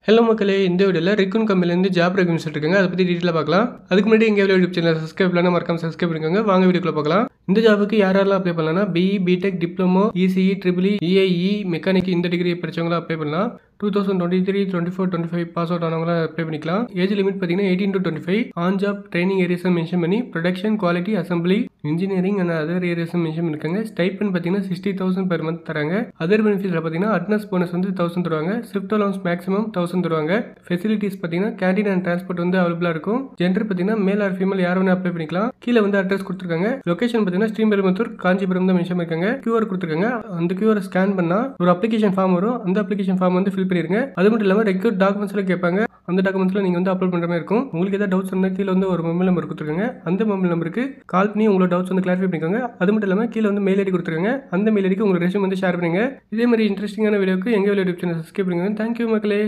Hello மக்களே, இந்த வீடியோவில் ரெக்குன் கம்பெனிலேருந்து ஜாப் ரெக்யூமெண்ட் இருக்குங்க. அதை பற்றி டீட்டெயிலாக பார்க்கலாம். அதுக்கு முன்னாடி எங்கள் யூடியூப் சேனல் சப்ஸ்கிரைப் பண்ணலாம், மறக்காம சப்ஸ்கிரைப் பண்ணிக்கோங்க. வாங்க வீடியோக்குள்ள பார்க்கலாம். இந்த ஜாபுக்கு யாரெல்லாம் அப்ளை பண்ணலாம்னா BE, BTech, diploma, ECE, triple EIE, mechanic இந்த டிகிரி படிச்சவங்களா அப்ளை பண்ணலாம். 2023, 24, 25 பாஸ் அவுட் ஆனவங்களாம் அப்ளை பண்ணிக்கலாம். ஏஜ் லிமிட் பார்த்தீங்கன்னா 18 to 25. On job training areas mention பண்ணி production, quality, assembly, engineering and other areas mention பண்ணிருக்காங்க. ஸ்டைப்பன் பார்த்தீங்கன்னா 60,000 பெர் மந்த் தராங்க. அதர் பெனிஃபிட்ஸில் பார்த்தீங்கன்னா அட்னஸ் போனஸ் வந்து 1000 தருவாங்க. ஷிஃப்ட் அலவுன்ஸ் மேக்ஸிமம் 1000 தருவாங்க. ஃபெசிலிட்டிஸ் பார்த்தீங்கன்னா கேண்டீன் அண்ட் டிரான்ஸ்போர்ட் வந்து அவைலபிளாக இருக்கும். ஜெண்டர் பார்த்தீங்கன்னா மேல் ஆர் ஃபீமேல் யார் வேணா அப்ளை பண்ணிக்கலாம். கீழே வந்து அட்ரஸ் கொடுத்துருக்காங்க. லொகேஷன் பார்த்தீங்கன்னா ஸ்ரீபெரும்புத்தூர், காஞ்சிபுரம் தான் மென்ஷன் பண்ணிருக்காங்க. QR கொடுத்துருக்காங்க. அந்த QR ஸ்கேன் பண்ணா ஒரு அப்ளிகேஷன் ஃபார்ம் வரும். அந்த அப்ளிகேஷன் ஃபார்ம் வந்து ஃபில் பண்ணிருங்க. அது மட்டும் இல்லாமல் ரெக்யூர் டாக்குமெண்ட்ஸ்லாம் கேட்பாங்க. அந்த டாக்குமெண்ட்ஸ்ல நீங்க வந்து அப்லோட் பண்ற மாதிரி இருக்கும். உங்களுக்கு ஏதாவது டவுட்ஸ் இருந்தால் கீழே வந்து ஒரு மொபைல் நம்பர் கொடுத்துருக்காங்க. அந்த மொபைல் நம்பருக்கு கால் பண்ணி உங்களோட டவுட்ஸ் வந்து கிளாரிஃபை பண்ணிக்கோங்க. அது மட்டும் இல்லாமல் கீழே வந்து மெயில் ஐடி கொடுத்துருக்காங்க. அந்த மெயில் ஐடிக்கு உங்களோட ரெஸ்யூம் வந்து ஷேர் பண்ணுங்க. இதே மாதிரி இன்ட்ரெஸ்டிங்கான வீடியோக்கு எங்க யூடியூப் சேனல் சப்ஸ்கிரைப் பண்ணுங்க. தேங்க்யூ மக்களே.